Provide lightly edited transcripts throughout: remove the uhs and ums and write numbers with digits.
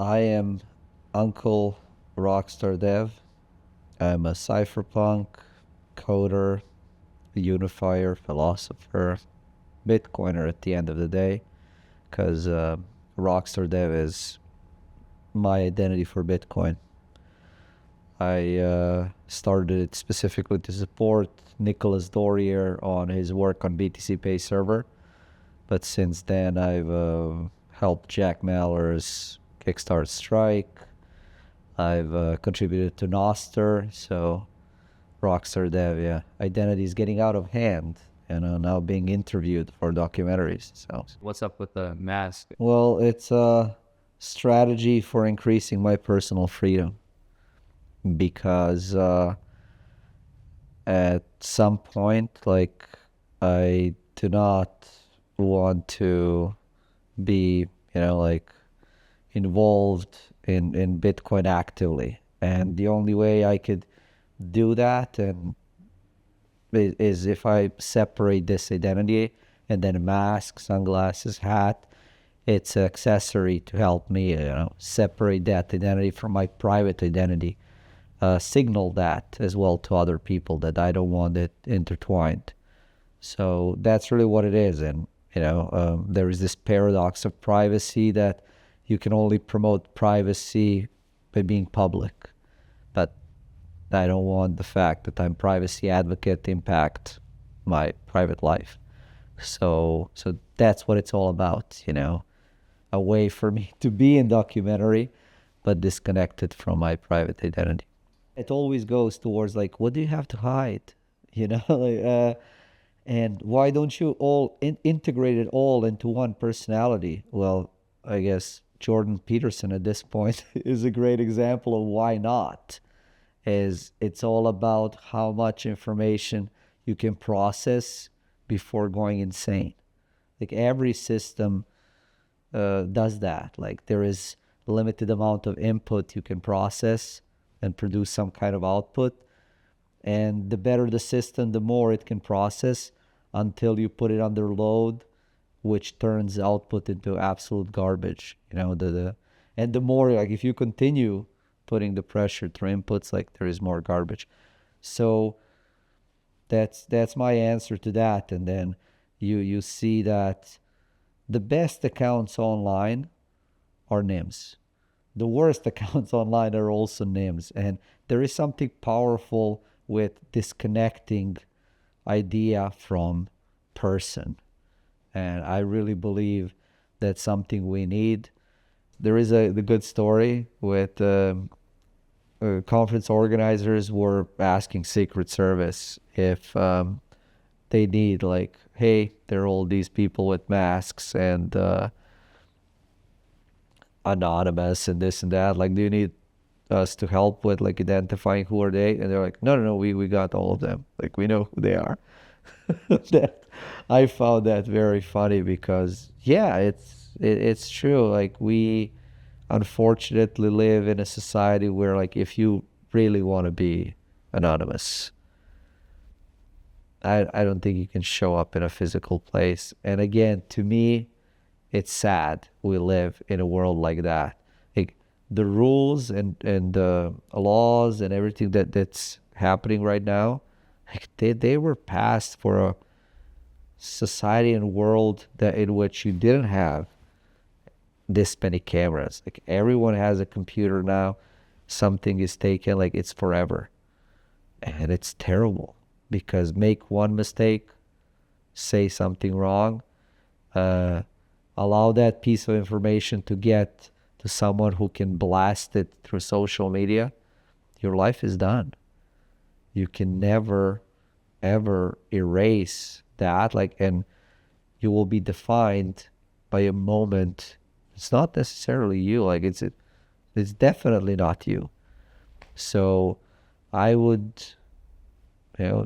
I am Uncle Rockstar Dev. I'm a cypherpunk, coder, unifier, philosopher, Bitcoiner at the end of the day, because Rockstar Dev is my identity for Bitcoin. I started it specifically to support Nicolas Dorier on his work on BTC Pay server, but since then I've helped Jack Mallers kickstart Strike. I've contributed to Noster, so Rockstar Dev, yeah. Identity is getting out of hand and now being interviewed for documentaries. So, What's up with the mask? well, it's a strategy for increasing my personal freedom because at some point, like, I do not want to be, like, involved in Bitcoin actively. And the only way I could do that and is if I separate this identity and then mask, sunglasses, hat. It's an accessory to help me, separate that identity from my private identity. Signal that as well to other people that I don't want it intertwined. So that's really what it is. And, there is this paradox of privacy that you can only promote privacy by being public. But I don't want the fact that I'm privacy advocate to impact my private life. So that's what it's all about, a way for me to be in documentary, but disconnected from my private identity. It always goes towards like, what do you have to hide? Like, and why don't you all integrate it all into one personality? Well, I guess Jordan Peterson at this point is a great example of why not. Is it's all about how much information you can process before going insane. Like every system does that. Like there is a limited amount of input you can process and produce some kind of output. And the better the system, the more it can process until you put it under load, which turns output into absolute garbage. And the more, like, if you continue putting the pressure through inputs, like, there is more garbage. So that's my answer to that. And then you see that the best accounts online are NIMs. The worst accounts online are also NIMs. And there is something powerful with disconnecting idea from person. And I really believe that's something we need. There is the good story with conference organizers were asking Secret Service if they need, like, hey, there are all these people with masks and anonymous and this and that. Like, do you need us to help with, like, identifying who are they? And they're like, no, we got all of them. Like, we know who they are. That I found that very funny because, yeah, it's true. Like, we unfortunately live in a society where, like, if you really want to be anonymous, I don't think you can show up in a physical place. And again, to me, it's sad we live in a world like that. Like the rules and the laws and everything that's happening right now, like they were passed for a society and world that in which you didn't have this many cameras. Like everyone has a computer now. Something is taken, like it's forever. And it's terrible because make one mistake, say something wrong, uh, allow that piece of information to get to someone who can blast it through social media, your life is done. You can never, ever erase that. Like, and you will be defined by a moment. It's not necessarily you. Like, it's definitely not you. So I would,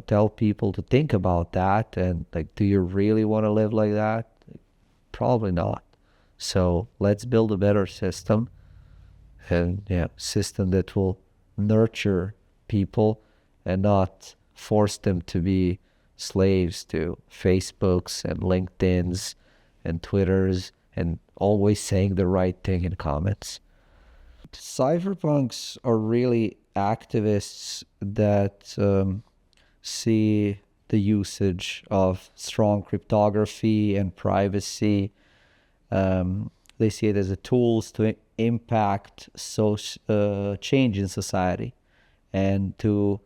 tell people to think about that and, like, do you really want to live like that? Probably not. So let's build a better system, and yeah, system that will nurture people and not force them to be slaves to Facebooks and LinkedIn's and Twitters and always saying the right thing in comments. Cypherpunks are really activists that see the usage of strong cryptography and privacy. They see it as a tools to impact change in society and to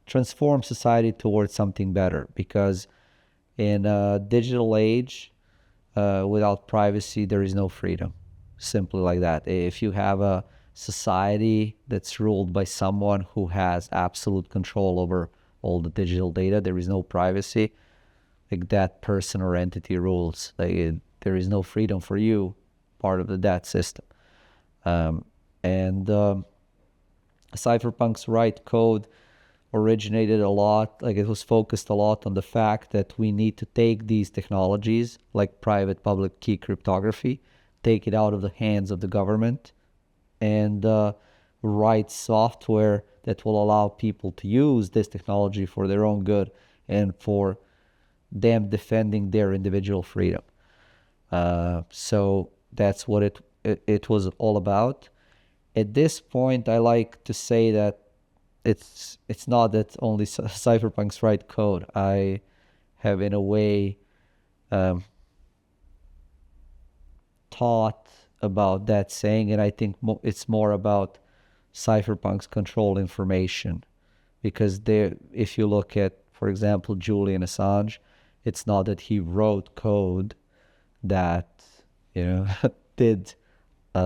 transform society towards something better. Because in a digital age, without privacy, there is no freedom. Simply like that. If you have a society that's ruled by someone who has absolute control over all the digital data, there is no privacy. Like that person or entity rules. There is no freedom for you, part of that system. Um, and Cypherpunk's write code originated a lot, like it was focused a lot on the fact that we need to take these technologies like private public key cryptography, take it out of the hands of the government, and write software that will allow people to use this technology for their own good and for them defending their individual freedom. So that's what it was all about. At this point, I like to say that it's not that only cypherpunks write code. I have in a way um, taught about that saying, and I think it's more about cypherpunks control information, because there, if you look at, for example, Julian Assange, it's not that he wrote code that you know did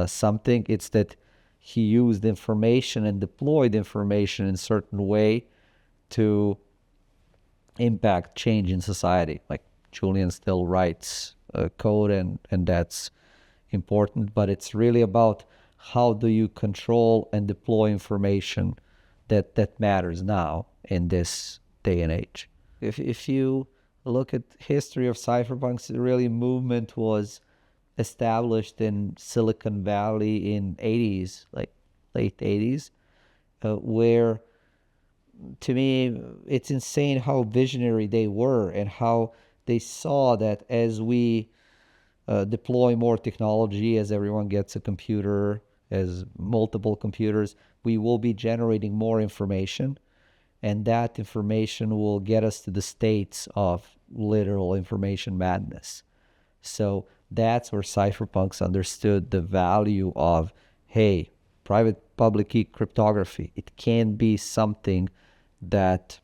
something. It's that he used information and deployed information in a certain way to impact change in society. Like Julian still writes code, and that's important, but it's really about how do you control and deploy information that matters now in this day and age. If you look at history of cypherpunks, really movement was established in Silicon Valley in 80s, like late 80s, where to me it's insane how visionary they were and how they saw that as we deploy more technology, as everyone gets a computer, as multiple computers, we will be generating more information, and that information will get us to the states of literal information madness. So that's where cypherpunks understood the value of, hey, private public key cryptography. It can be something that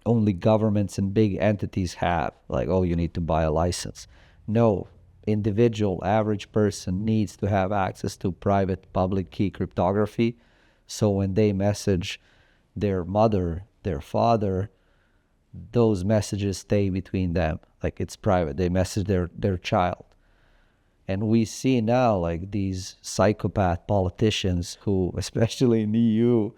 only governments and big entities have, like, oh, you need to buy a license. No, individual average person needs to have access to private public key cryptography, so when they message their mother, their father, those messages stay between them, like it's private. They message their child. And we see now like these psychopath politicians who, especially in the EU,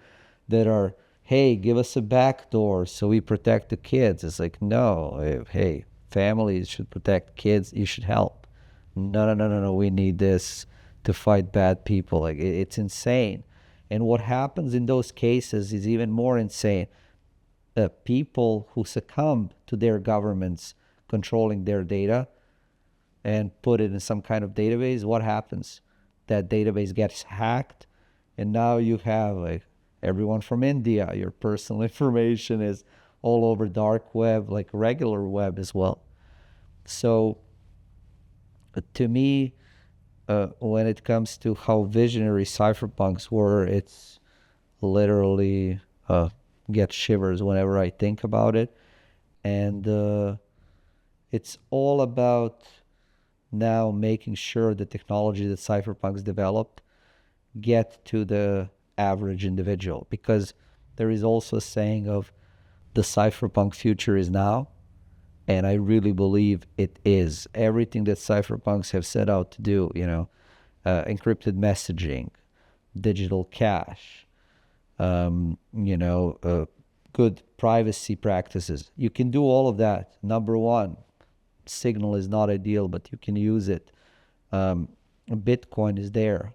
that are, hey, give us a backdoor so we protect the kids. It's like, no, hey, families should protect kids. You should help. No, no, no, no, no. We need this to fight bad people. Like it's insane. And what happens in those cases is even more insane. People who succumb to their governments controlling their data and put it in some kind of database, what happens? That database gets hacked, and now you have like everyone from India. Your personal information is all over dark web, like regular web as well. So, to me, when it comes to how visionary cypherpunks were, it's literally get shivers whenever I think about it, and it's all about now making sure the technology that cypherpunks developed get to the average individual, because there is also a saying of the cypherpunk future is now, and I really believe it is. Everything that cypherpunks have set out to do, encrypted messaging, digital cash, good privacy practices, you can do all of that. Number one, Signal is not ideal, but you can use it. Bitcoin is there.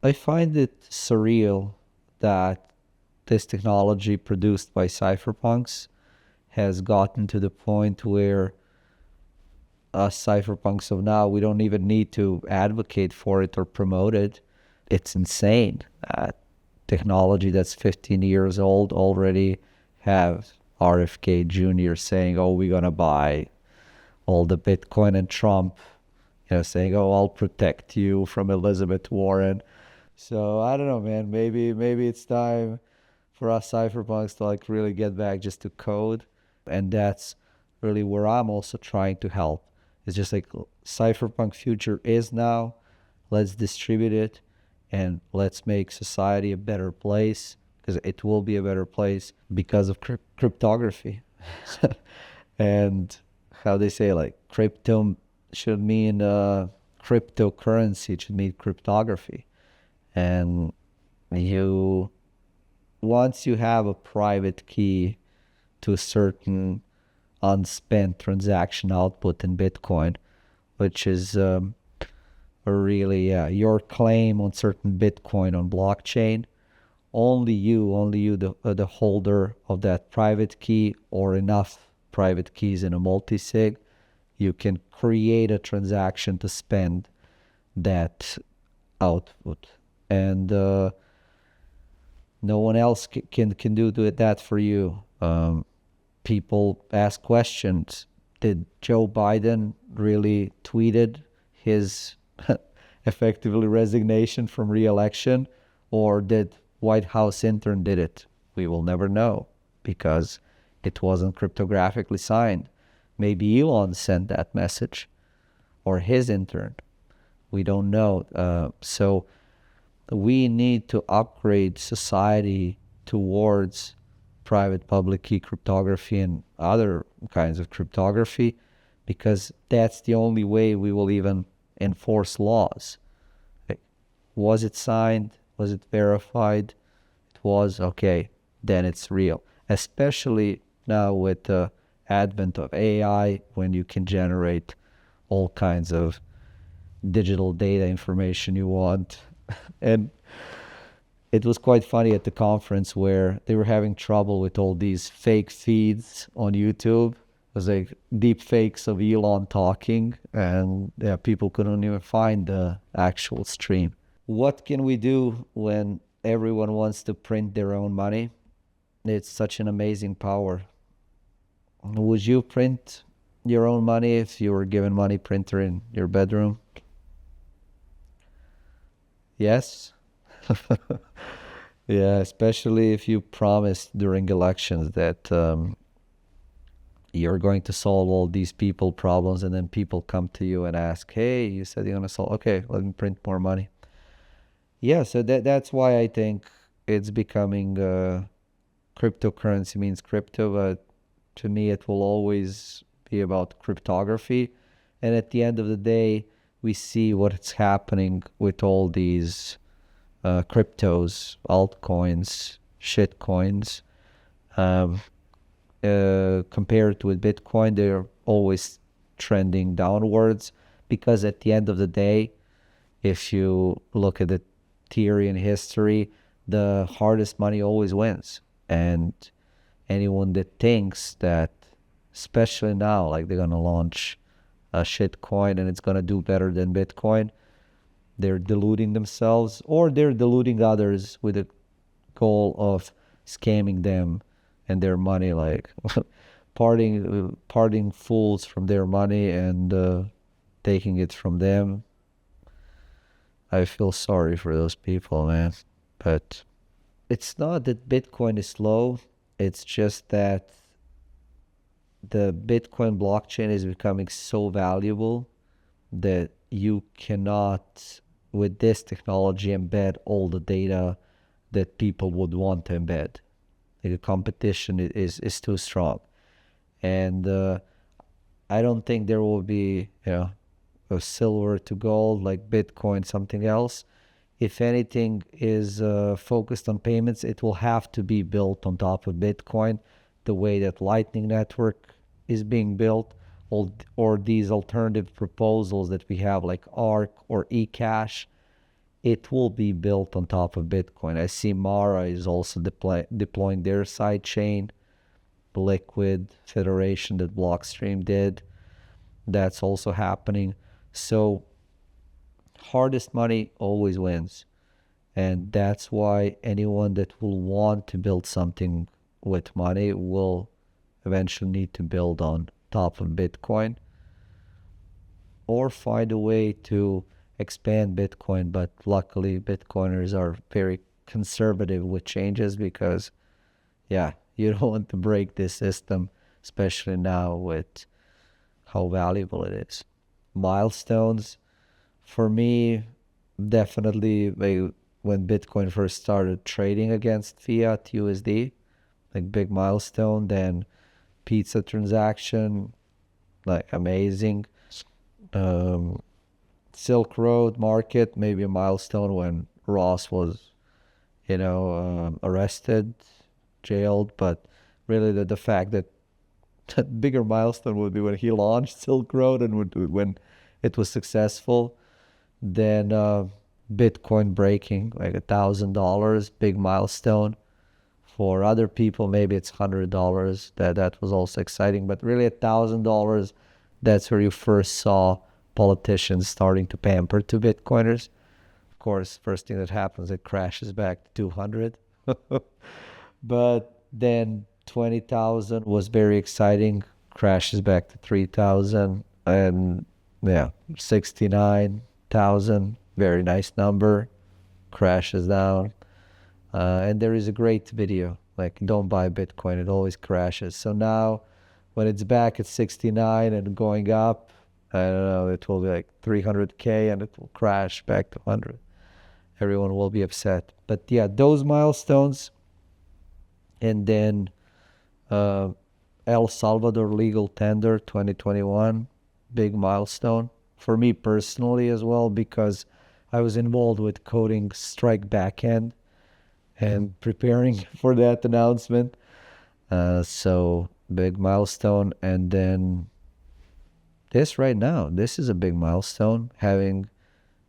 I find it surreal that this technology produced by cypherpunks has gotten to the point where us cypherpunks of now, we don't even need to advocate for it or promote it. it's insane. Technology that's 15 years old already have RFK Jr. saying, "Oh, we're gonna buy all the Bitcoin," and Trump, saying, "Oh, I'll protect you from Elizabeth Warren." So I don't know, man. Maybe it's time for us cypherpunks to like really get back just to code, and that's really where I'm also trying to help. It's just like cypherpunk future is now. Let's distribute it, and let's make society a better place, because it will be a better place because of cryptography. And how they say, like, crypto should mean cryptocurrency, it should mean cryptography. And you once you have a private key to a certain unspent transaction output in Bitcoin, which is really your claim on certain Bitcoin on blockchain, only you, the holder of that private key or enough private keys in a multi-sig, you can create a transaction to spend that output. And no one else can do that for you. People ask questions. Did Joe Biden really tweeted his effectively resignation from re-election, or did White House intern did it? We will never know because it wasn't cryptographically signed. Maybe Elon sent that message or his intern. We don't know. So we need to upgrade society towards private public key cryptography and other kinds of cryptography, because that's the only way we will even enforce laws. Like, was it signed? Was it verified? It was, okay, then it's real. Especially now with the advent of AI, when you can generate all kinds of digital data information you want. And it was quite funny at the conference where they were having trouble with all these fake feeds on YouTube. It was like deep fakes of Elon talking, and yeah, people couldn't even find the actual stream. What can we do when everyone wants to print their own money? It's such an amazing power. Would you print your own money if you were given money printer in your bedroom? Yes. Yeah, especially if you promised during elections that you're going to solve all these people problems, and then people come to you and ask, "Hey, you said you're going to solve. Okay, let me print more money." Yeah, so that's why I think it's becoming cryptocurrency means crypto, but to me it will always be about cryptography. And at the end of the day, we see what's happening with all these cryptos, altcoins, shitcoins. Um, Compared with Bitcoin, they're always trending downwards, because at the end of the day, if you look at the theory and history, the hardest money always wins. And anyone that thinks that, especially now, like they're gonna launch a shitcoin and it's gonna do better than Bitcoin, they're deluding themselves, or they're deluding others with the goal of scamming them and their money, like parting fools from their money and taking it from them. I feel sorry for those people, man. But it's not that Bitcoin is slow, it's just that the Bitcoin blockchain is becoming so valuable that you cannot, with this technology, embed all the data that people would want to embed. The competition is too strong. And I don't think there will be, a silver to gold like Bitcoin, something else. If anything is focused on payments, it will have to be built on top of Bitcoin, the way that Lightning Network is being built, or these alternative proposals that we have like Arc or eCash. It will be built on top of Bitcoin. I see Mara is also deploying their side chain, Liquid Federation that Blockstream did. That's also happening. So hardest money always wins. And that's why anyone that will want to build something with money will eventually need to build on top of Bitcoin or find a way to expand Bitcoin. But luckily, Bitcoiners are very conservative with changes because, yeah, you don't want to break this system, especially now with how valuable it is. Milestones, for me, definitely like when Bitcoin first started trading against fiat USD, like big milestone. Then pizza transaction, like amazing. Um, Silk Road market, maybe a milestone when Ross was, arrested, jailed. But really, the fact that that bigger milestone would be when he launched Silk Road and when it was successful. Then Bitcoin breaking like $1,000, big milestone. For other people, maybe it's $100. That was also exciting, but really $1,000. That's where you first saw politicians starting to pamper to Bitcoiners. Of course, first thing that happens, it crashes back to 200. But then 20,000 was very exciting, crashes back to 3,000, and yeah, 69,000, very nice number, crashes down. And there is a great video, like don't buy Bitcoin, it always crashes. So now when it's back at 69 and going up, I don't know, it will be like 300K and it will crash back to 100. Everyone will be upset. But yeah, those milestones. And then uh, El Salvador legal tender 2021, big milestone for me personally as well, because I was involved with coding Strike backend and preparing for that announcement. So big milestone. And then this right now, this is a big milestone, having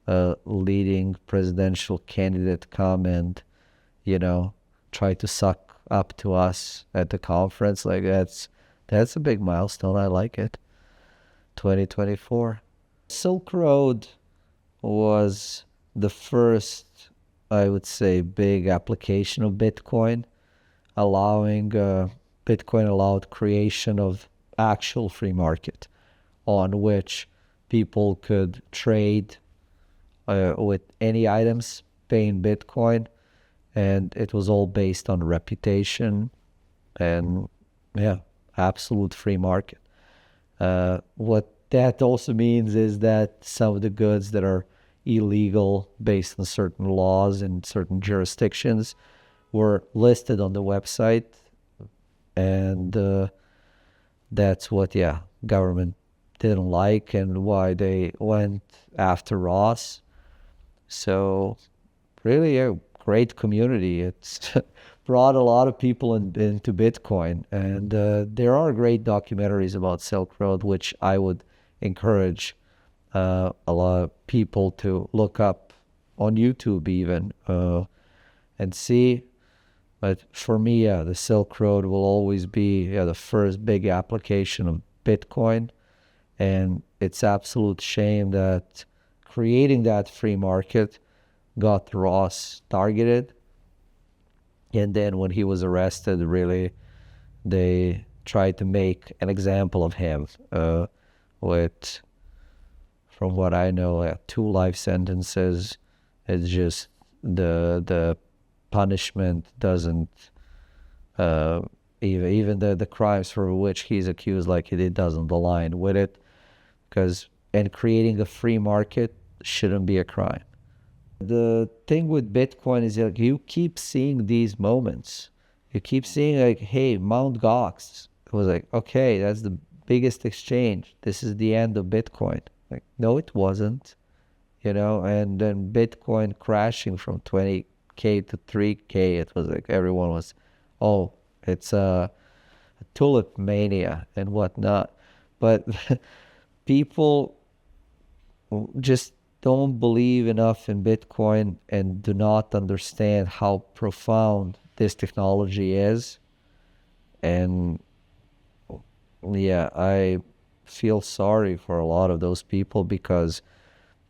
a leading presidential candidate come and, you know, try to suck up to us at the conference. Like that's a big milestone. I like it. 2024. Silk Road was the first, I would say, big application of Bitcoin, allowing Bitcoin allowed creation of actual free market on which people could trade with any items, paying Bitcoin, and it was all based on reputation and yeah, absolute free market. What that also means is that some of the goods that are illegal based on certain laws in certain jurisdictions were listed on the website, and that's what, yeah, government didn't like and why they went after Ross. So really a great community. It's brought a lot of people into Bitcoin, and there are great documentaries about Silk Road, which I would encourage a lot of people to look up on YouTube even and see. But for me, yeah, the Silk Road will always be, yeah, the first big application of Bitcoin, and it's absolute shame that creating that free market got Ross targeted. And then when he was arrested, really, they tried to make an example of him with, from what I know, 2 life sentences. It's just the punishment doesn't, uh, even the crimes for which he's accused, like it doesn't align with it. Because, and creating a free market shouldn't be a crime. The thing with Bitcoin is like you keep seeing these moments. You keep seeing like, hey, Mount Gox. It was like, okay, that's the biggest exchange. This is the end of Bitcoin. Like, no, it wasn't. And then Bitcoin crashing from 20K to 3K. It was like everyone was, oh, it's a tulip mania and whatnot. But people just don't believe enough in Bitcoin and do not understand how profound this technology is. And yeah, I feel sorry for a lot of those people because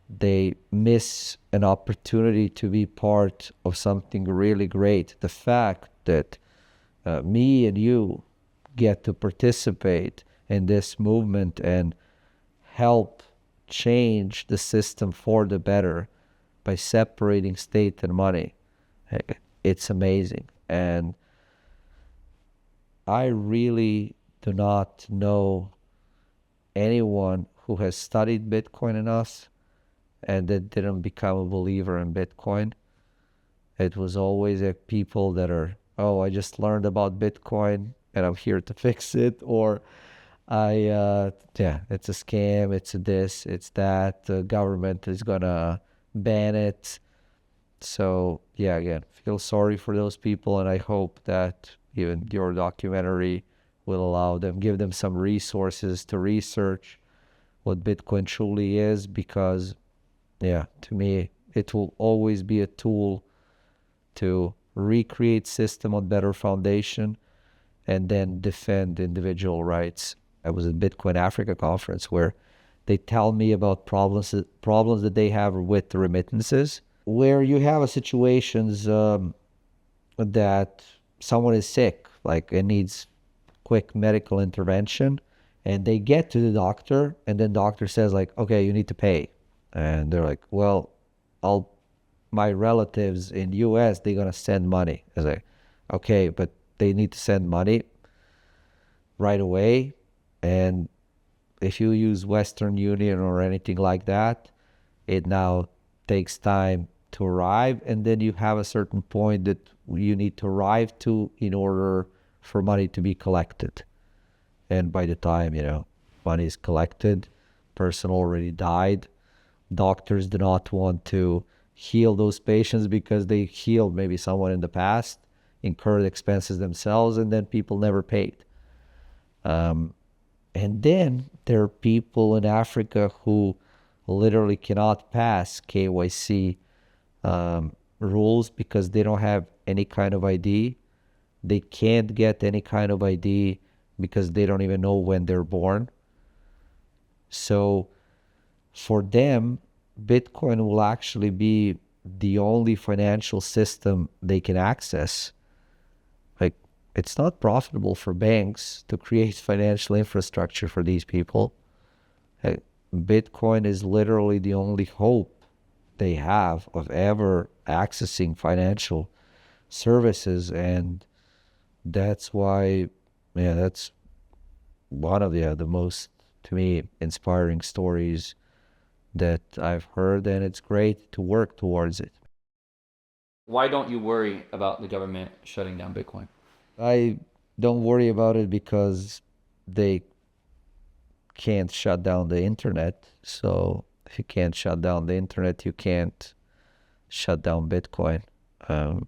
they miss an opportunity to be part of something really great. The fact that me and you get to participate in this movement and help change the system for the better by separating state and money, it's amazing. And I really do not know anyone who has studied Bitcoin enough and that didn't become a believer in Bitcoin. It was always people that are, oh, I just learned about Bitcoin and I'm here to fix it, or yeah, it's a scam, it's a this, it's that, the government is gonna ban it. So yeah, again, feel sorry for those people, and I hope that even your documentary will allow them, give them some resources to research what Bitcoin truly is, because yeah, to me, it will always be a tool to recreate system on better foundation and then defend individual rights. I was at Bitcoin Africa conference where they tell me about problems that they have with the remittances, where you have a situations that someone is sick, like it needs quick medical intervention, and they get to the doctor, and then doctor says like, okay, you need to pay, and they're like, well, I'll my relatives in US, they're gonna send money. I was like, okay, but they need to send money right away, and if you use Western Union or anything like that, it now takes time to arrive, and then you have a certain point that you need to arrive to in order for money to be collected. And by the time, money is collected, person already died. Doctors do not want to heal those patients because they healed maybe someone in the past, incurred expenses themselves, and then people never paid. Um, and then there are people in Africa who literally cannot pass KYC rules because they don't have any kind of ID. They can't get any kind of ID because they don't even know when they're born. So for them, Bitcoin will actually be the only financial system they can access. Like, it's not profitable for banks to create financial infrastructure for these people. Bitcoin is literally the only hope they have of ever accessing financial services. And that's why, yeah, that's one of the most, to me, inspiring stories that I've heard, and it's great to work towards it. Why don't you worry about the government shutting down Bitcoin? I don't worry about it because they can't shut down the internet. So if you can't shut down the internet, you can't shut down Bitcoin. I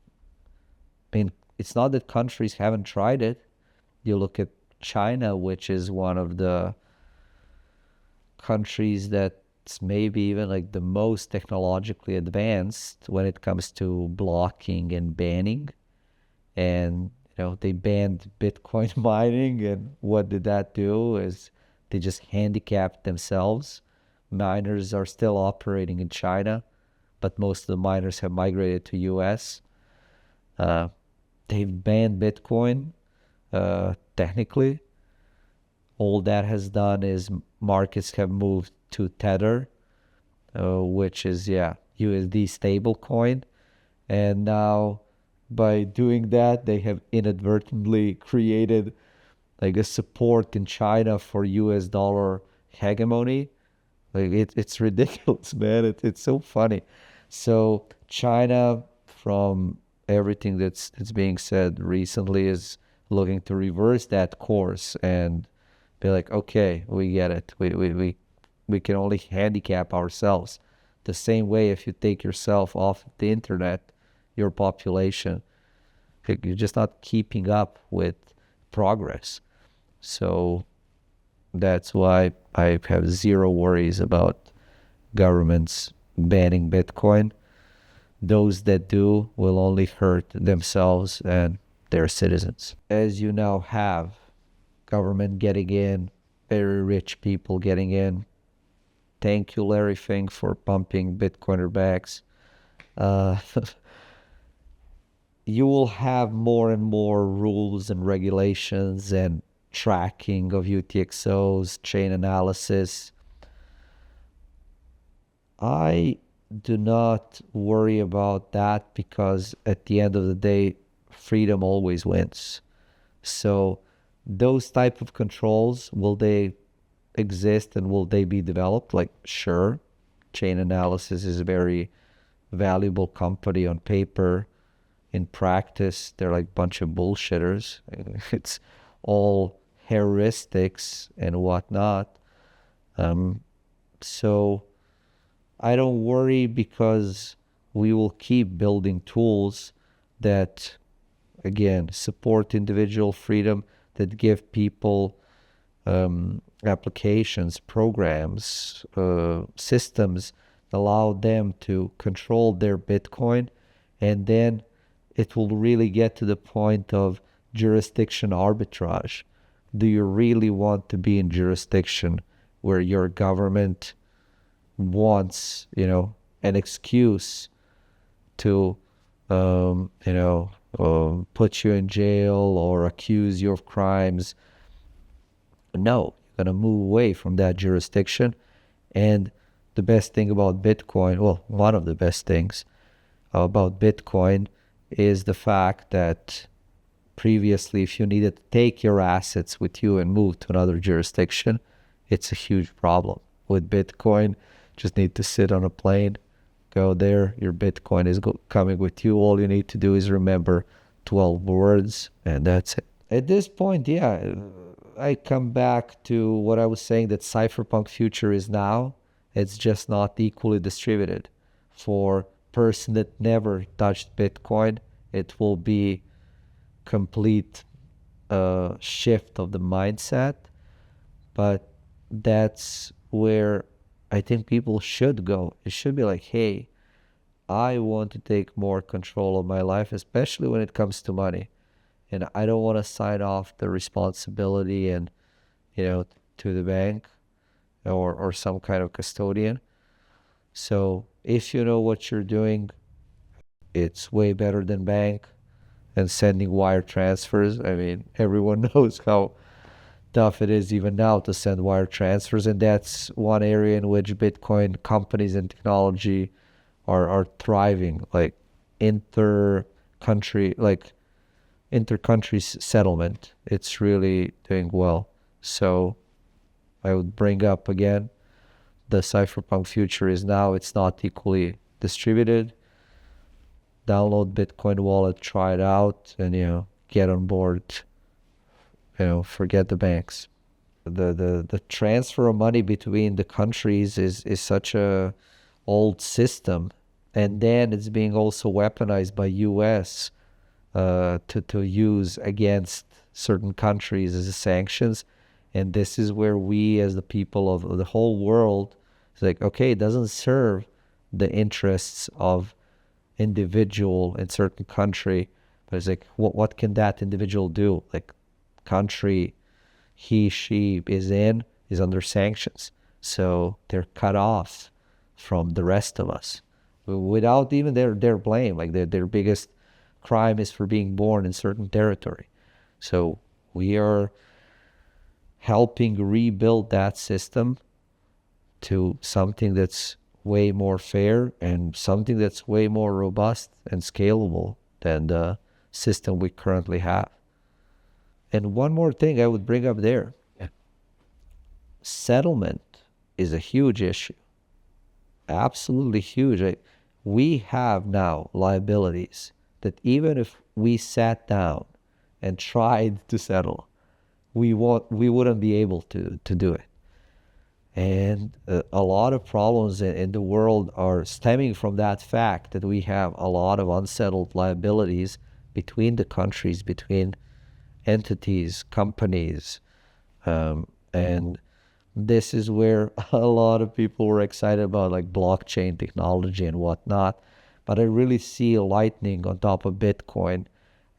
mean, it's not that countries haven't tried it. You look at China, which is one of the countries that's maybe even like the most technologically advanced when it comes to blocking and banning. And they banned Bitcoin mining, and what did that do is they just handicapped themselves. Miners are still operating in China, but most of the miners have migrated to US. Uh, they've banned Bitcoin. Technically, all that has done is markets have moved to Tether, which is, yeah, USD stable coin. And now by doing that, they have inadvertently created like a support in China for US dollar hegemony. Like it's ridiculous, man. It's so funny. So China, from everything that's being said recently, is looking to reverse that course and be like, okay, we get it. We can only handicap ourselves. The same way if you take yourself off the internet, your population, you're just not keeping up with progress. So that's why I have zero worries about governments banning Bitcoin. Those that do will only hurt themselves and their citizens. As you now have government getting in, very rich people getting in, Thank you, Larry Fink, for pumping Bitcoiner bags. Uh, you will have more and more rules and regulations and tracking of UTXOs, chain analysis. I do not worry about that because at the end of the day, freedom always wins. So those type of controls, will they exist and will they be developed? Like, sure, chain analysis is a very valuable company on paper. In practice, they're like a bunch of bullshitters. It's all heuristics and whatnot. Um, so I don't worry because we will keep building tools that, again, support individual freedom, that give people applications, programs, systems that allow them to control their Bitcoin. And then it will really get to the point of jurisdiction arbitrage. Do you really want to be in jurisdiction where your government wants, an excuse to, put you in jail or accuse you of crimes? No, you're going to move away from that jurisdiction. And the best thing about Bitcoin, well, one of the best things about Bitcoin is the fact that previously, if you needed to take your assets with you and move to another jurisdiction, it's a huge problem. With Bitcoin, just need to sit on a plane, go there, your Bitcoin is coming with you. All you need to do is remember 12 words, and that's it. At this point, yeah, I come back to what I was saying, that cypherpunk future is now. It's just not equally distributed. For person that never touched Bitcoin, it will be complete shift of the mindset. But that's where I think people should go. It should be like, hey, I want to take more control of my life, especially when it comes to money. And I don't want to sign off the responsibility and, to the bank or some kind of custodian. So if you know what you're doing, it's way better than bank and sending wire transfers. I mean, everyone knows how tough it is even now to send wire transfers, and that's one area in which Bitcoin companies and technology are thriving, like inter-country, like inter-country settlement. It's really doing well. So I would bring up again, the cypherpunk future is now. It's not equally distributed. Download Bitcoin wallet, try it out, and get on board. Forget the banks. The transfer of money between the countries is such a old system, and then it's being also weaponized by US to use against certain countries as sanctions. And this is where we, as the people of the whole world, it's like, okay, it doesn't serve the interests of individual in certain country, but it's like, what can that individual do? Like, country she is under sanctions, so they're cut off from the rest of us without even their blame. Like, their biggest crime is for being born in certain territory. So we are helping rebuild that system to something that's way more fair and something that's way more robust and scalable than the system we currently have. And one more thing I would bring up there. Yeah. Settlement is a huge issue. Absolutely huge. We have now liabilities that even if we sat down and tried to settle, we wouldn't be able to do it. And a lot of problems in the world are stemming from that fact that we have a lot of unsettled liabilities between the countries, between entities, companies. And this is where a lot of people were excited about, like blockchain technology and whatnot. But I really see Lightning on top of Bitcoin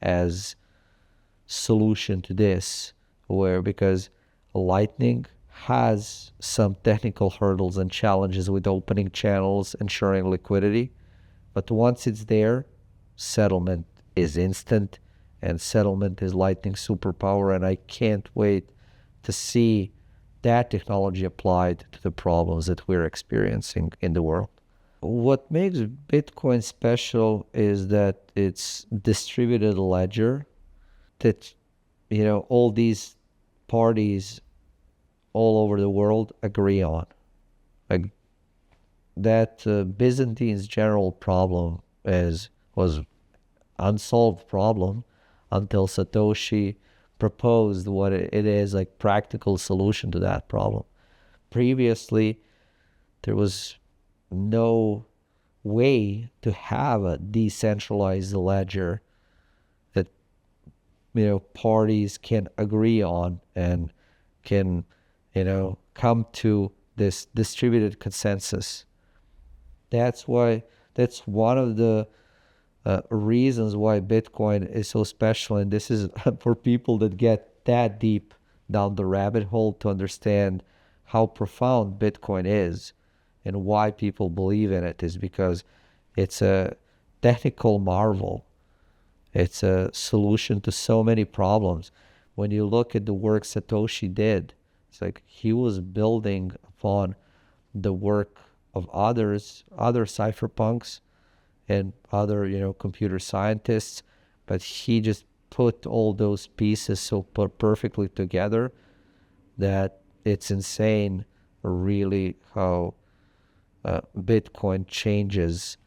as solution to this, where because Lightning has some technical hurdles and challenges with opening channels, ensuring liquidity. But once it's there, settlement is instant, and settlement is Lightning superpower. And I can't wait to see that technology applied to the problems that we're experiencing in the world. What makes Bitcoin special is that it's distributed ledger that, all these parties all over the world agree on. Like that Byzantine's general problem was unsolved problem until Satoshi proposed what it is, like practical solution to that problem. Previously, there was no way to have a decentralized ledger that parties can agree on and can come to this distributed consensus. That's one of the reasons why Bitcoin is so special. And this is for people that get that deep down the rabbit hole to understand how profound Bitcoin is and why people believe in it, is because it's a technical marvel. It's a solution to so many problems. When you look at the work Satoshi did, it's like he was building upon the work of other cypherpunks and other, computer scientists, but he just put all those pieces so perfectly together that it's insane, really, how Bitcoin changes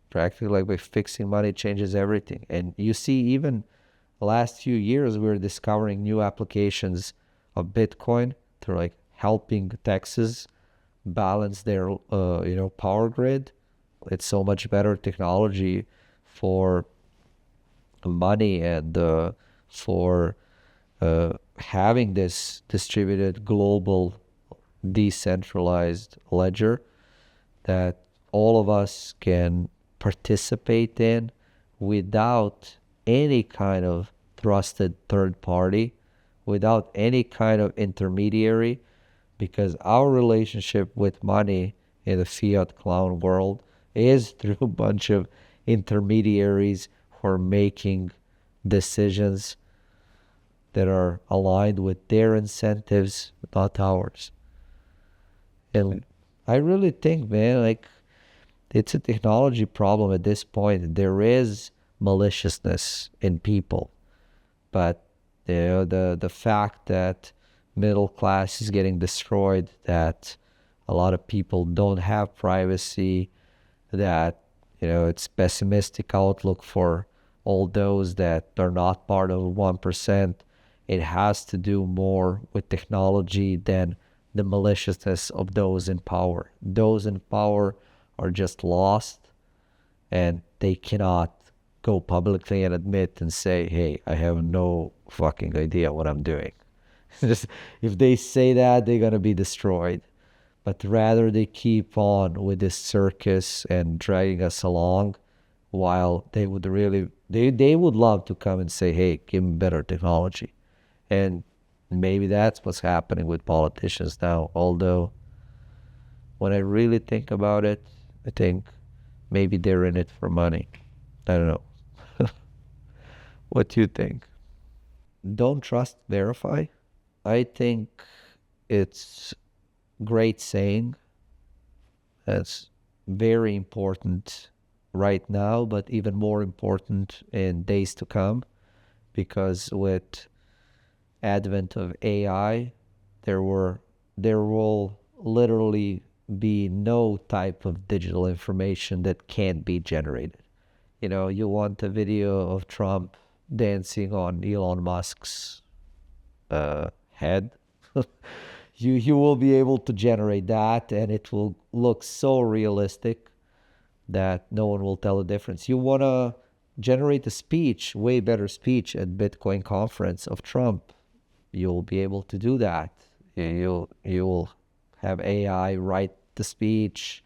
practically, like by fixing money changes everything. And you see, even the last few years, we're discovering new applications of Bitcoin to like helping Texas balance their power grid. It's so much better technology for money and for having this distributed global decentralized ledger that all of us can participate in without any kind of trusted third party, without any kind of intermediary, because our relationship with money in the fiat clown world is through a bunch of intermediaries who are making decisions that are aligned with their incentives, not ours. And I really think, man, like it's a technology problem at this point. There is maliciousness in people, but the fact that middle class is getting destroyed, that a lot of people don't have privacy, that it's pessimistic outlook for all those that are not part of 1%. It has to do more with technology than the maliciousness of those in power. Those in power are just lost, and they cannot go publicly and admit and say, hey, I have no fucking idea what I'm doing. Just, if they say that, they're going to be destroyed. But rather they keep on with this circus and dragging us along, while they would really, they would love to come and say, hey, give me better technology. And maybe that's what's happening with politicians now. Although when I really think about it, I think maybe they're in it for money. I don't know. What do you think? Don't trust, verify. I think it's great saying. That's very important right now, but even more important in days to come, because with advent of AI, there will literally be no type of digital information that can't be generated. You want a video of Trump dancing on Elon Musk's head. You will be able to generate that, and it will look so realistic that no one will tell the difference. You want to generate a speech, way better speech at Bitcoin conference of Trump, you'll be able to do that. You'll have AI write the speech,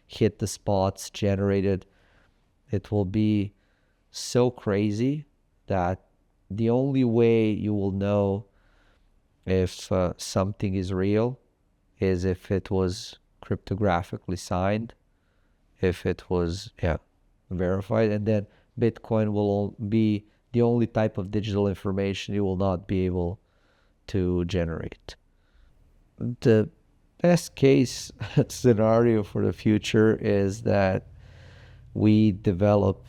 hit the spots, generated. It will be so crazy that the only way you will know If something is real, is if it was cryptographically signed, if it was, yeah, verified, and then Bitcoin will be the only type of digital information you will not be able to generate. The best case scenario for the future is that we develop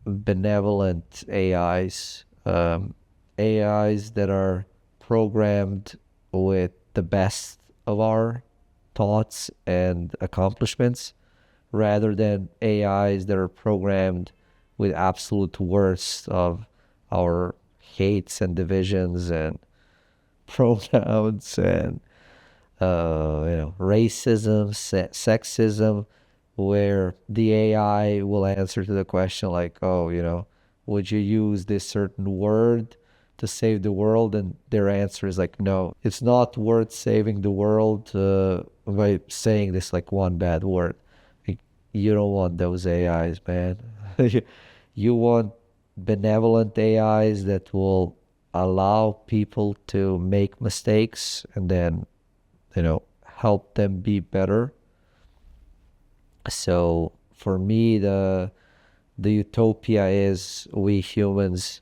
benevolent AIs that are programmed with the best of our thoughts and accomplishments, rather than AIs that are programmed with absolute worst of our hates and divisions and pronouns and racism, sexism, where the AI will answer to the question like, oh, would you use this certain word to save the world? And their answer is like, no, it's not worth saving the world by saying this like one bad word. Like, you don't want those AIs, man. You want benevolent AIs that will allow people to make mistakes and then help them be better. So for me, the utopia is we humans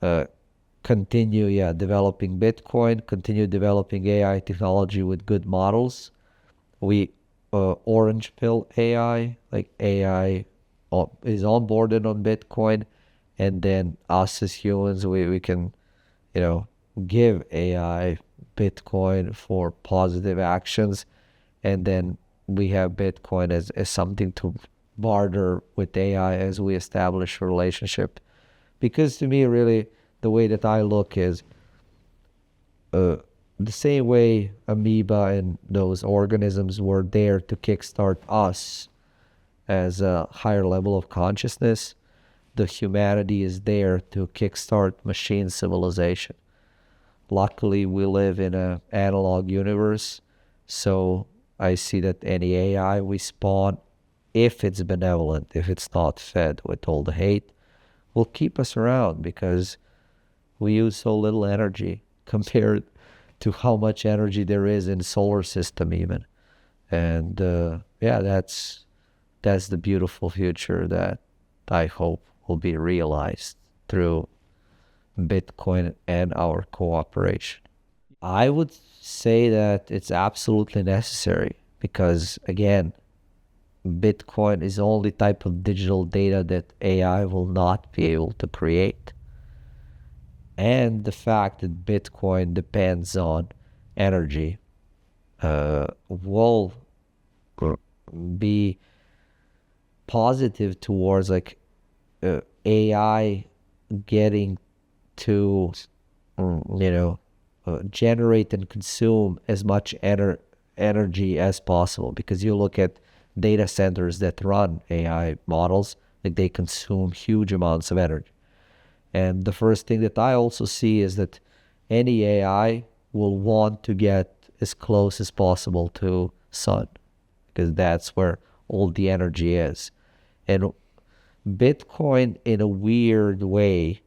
uh, continue, yeah, developing Bitcoin, continue developing AI technology with good models. We orange pill AI, like AI is onboarded on Bitcoin, and then us as humans, we can, you know, give AI Bitcoin for positive actions, and then we have Bitcoin as something to barter with AI as we establish a relationship. Because to me, really, the way that I look is uh, the same way amoeba and those organisms were there to kickstart us as a higher level of consciousness, the humanity is there to kickstart machine civilization. Luckily, we live in an analog universe, so I see that any AI we spawn, if it's benevolent, if it's not fed with all the hate, will keep us around because we use so little energy compared to how much energy there is in solar system even. And yeah, that's the beautiful future that I hope will be realized through Bitcoin and our cooperation. I would say that it's absolutely necessary because, again, Bitcoin is the only type of digital data that AI will not be able to create. And the fact that Bitcoin depends on energy will be positive towards like AI getting to generate and consume as much energy as possible, because you look at data centers that run AI models, like they consume huge amounts of energy. And the first thing that I also see is that any AI will want to get as close as possible to sun, because that's where all the energy is. And Bitcoin, in a weird way,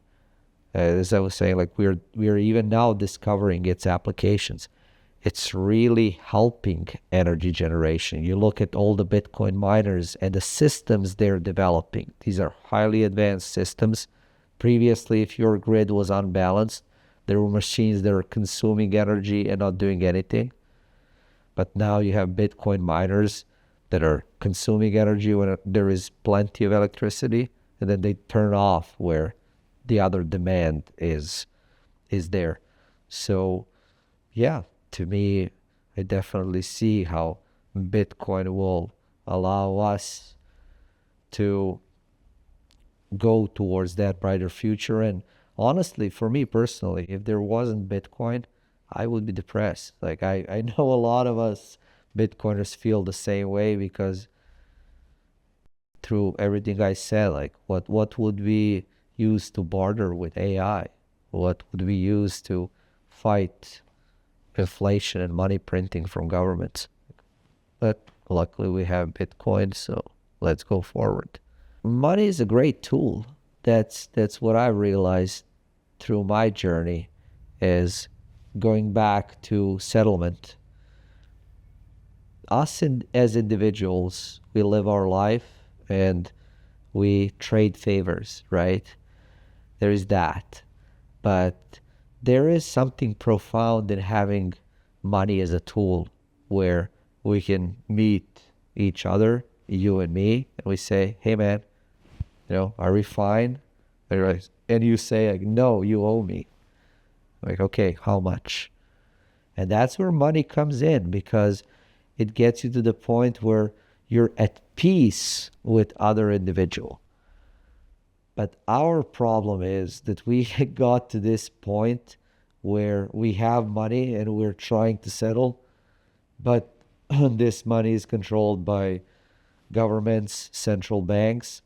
as I was saying, like we're even now discovering its applications. It's really helping energy generation. You look at all the Bitcoin miners and the systems they're developing. These are highly advanced systems. Previously, if your grid was unbalanced, there were machines that were consuming energy and not doing anything. But now you have Bitcoin miners that are consuming energy when there is plenty of electricity, and then they turn off where the other demand is there. So yeah, to me, I definitely see how Bitcoin will allow us to go towards that brighter future. And honestly, for me personally, if there wasn't Bitcoin, I would be depressed. Like I know a lot of us Bitcoiners feel the same way, because through everything I said, like what would we use to barter with AI? What would we use to fight inflation and money printing from governments? But luckily we have Bitcoin, so let's go forward. Money is a great tool. That's what I realized through my journey is going back to settlement, as individuals, we live our life and we trade favors, right? There is that. But there is something profound in having money as a tool where we can meet each other, you and me, and we say, hey man, are we fine? And you say, like, no, you owe me. Like, okay, how much? And that's where money comes in because it gets you to the point where you're at peace with other individual. But our problem is that we got to this point where we have money and we're trying to settle, but this money is controlled by governments, central banks,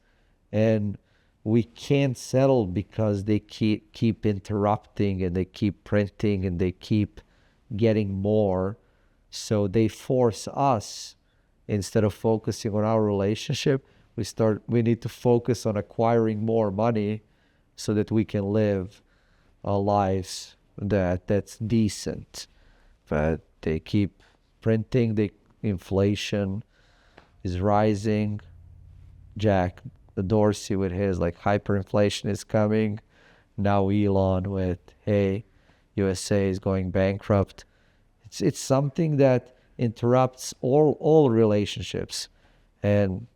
and we can't settle because they keep interrupting and they keep printing and they keep getting more. So they force us, instead of focusing on our relationship, we need to focus on acquiring more money so that we can live our lives that's decent. But they keep printing, the inflation is rising. Jack Dorsey with his like hyperinflation is coming. Now Elon with, hey, USA is going bankrupt. It's something that interrupts all relationships. And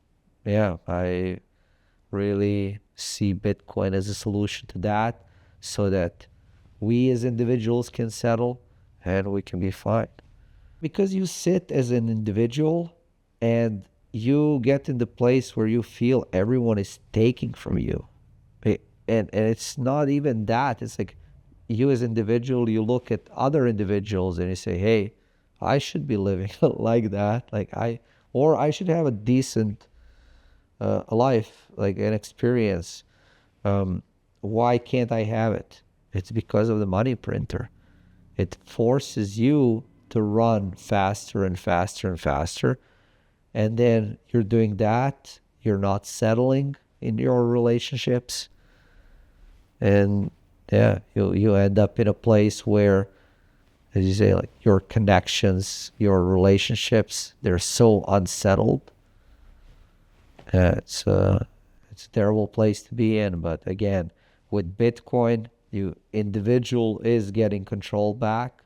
yeah, I really see Bitcoin as a solution to that so that we as individuals can settle and we can be fine. Because you sit as an individual and you get in the place where you feel everyone is taking from you. And it's not even that. It's like you as individual, you look at other individuals and you say, hey, I should be living like that. Or I should have a decent life, like an experience. Um, why can't I have it? It's because of the money printer. It forces you to run faster and faster and faster. And then you're doing that. You're not settling in your relationships. And yeah, you end up in a place where, as you say, like your connections, your relationships, they're so unsettled. It's a terrible place to be in. But again, with Bitcoin, you individual is getting control back.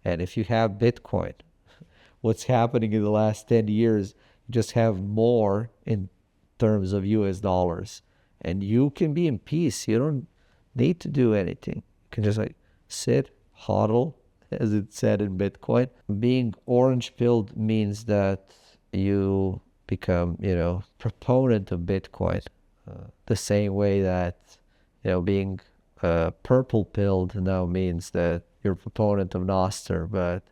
And if you have Bitcoin, what's happening in the last 10 years, you just have more in terms of US dollars. And you can be in peace. You don't need to do anything. You can just like sit, hodl, as it said in Bitcoin. Being orange pilled means that you become, proponent of Bitcoin. The same way that, being purple pilled now means that you're a proponent of Nostr. But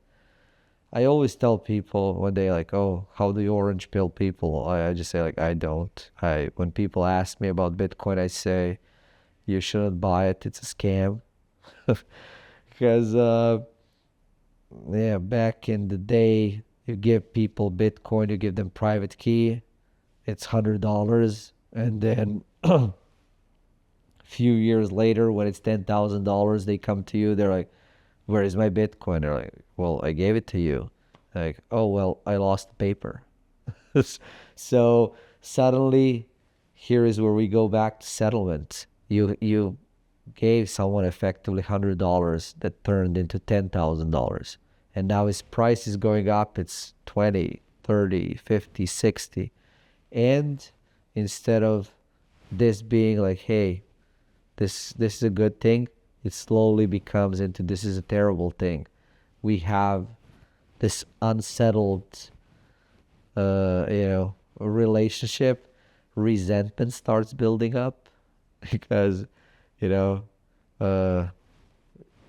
I always tell people when they like, oh, how do you orange pill people? I just say like, I don't. When people ask me about Bitcoin, I say, you shouldn't buy it. It's a scam. Because, yeah, back in the day, you give people Bitcoin, you give them private key, it's $100. And then a few years later, when it's $10,000, they come to you, they're like, where is my Bitcoin? They're like, well, I gave it to you. Like, oh, well, I lost the paper. So suddenly, here is where we go back to settlement. You gave someone effectively $100 that turned into $10,000. And now his price is going up. It's 20, 30, 50, 60. And instead of this being like, hey, this is a good thing, it slowly becomes into this is a terrible thing. We have this unsettled relationship. Resentment starts building up because, you know, uh,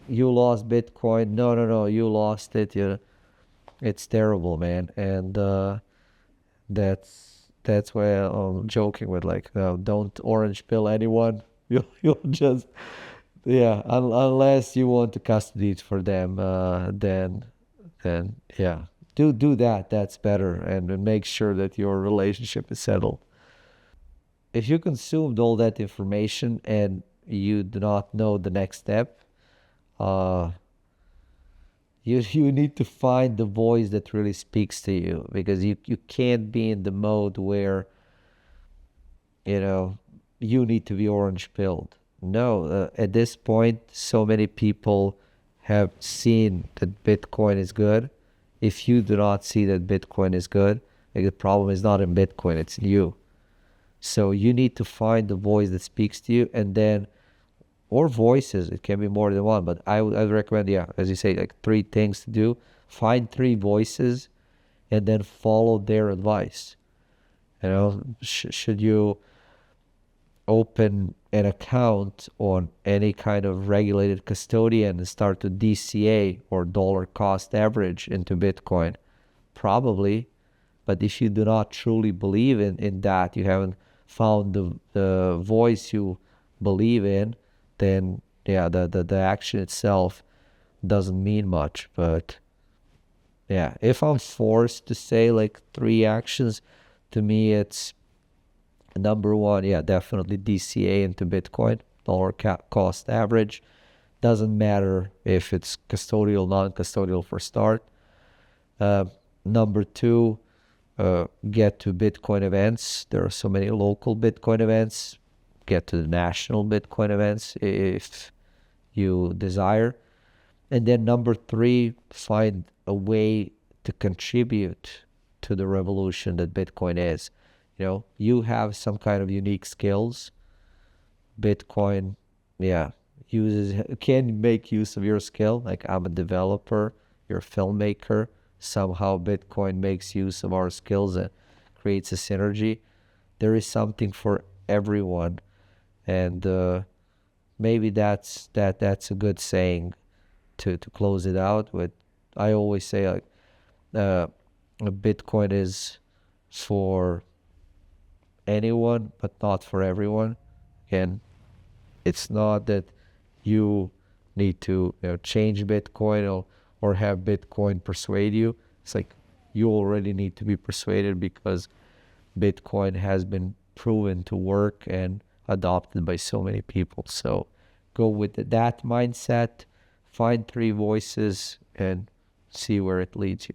you lost Bitcoin. No, you lost it. It's terrible, man. And that's why I'm joking with like, no, don't orange pill anyone. You'll just yeah, unless you want to custody it for them, then yeah, do that. That's better, and make sure that your relationship is settled. If you consumed all that information and you do not know the next step, uh, You need to find the voice that really speaks to you, because you can't be in the mode where, you know, you need to be orange pilled. No, at this point, so many people have seen that Bitcoin is good. If you do not see that Bitcoin is good, like, the problem is not in Bitcoin, it's in you. So you need to find the voice that speaks to you, and then, or voices, it can be more than one, but I would recommend, yeah, as you say, like three things to do. Find three voices and then follow their advice. You know, should you open an account on any kind of regulated custodian and start to DCA, or dollar cost average, into Bitcoin? Probably. But if you do not truly believe in that, you haven't found the voice you believe in, then yeah, the action itself doesn't mean much. But yeah, if I'm forced to say like three actions, to me it's number one, yeah, definitely DCA into Bitcoin, dollar cost average. Doesn't matter if it's custodial, non-custodial for start. Uh, Number two, get to Bitcoin events. There are so many local Bitcoin events. Get to the national Bitcoin events if you desire. And then number three, find a way to contribute to the revolution that Bitcoin is. You know, you have some kind of unique skills. Bitcoin, yeah, can make use of your skill. Like, I'm a developer, you're a filmmaker. Somehow Bitcoin makes use of our skills and creates a synergy. There is something for everyone, and maybe that's a good saying to close it out with. I always say, like, uh, Bitcoin is for anyone, but not for everyone. And it's not that you need to, change Bitcoin, or have Bitcoin persuade you. It's like you already need to be persuaded, because Bitcoin has been proven to work and adopted by so many people. So go with that mindset, find three voices, and see where it leads you.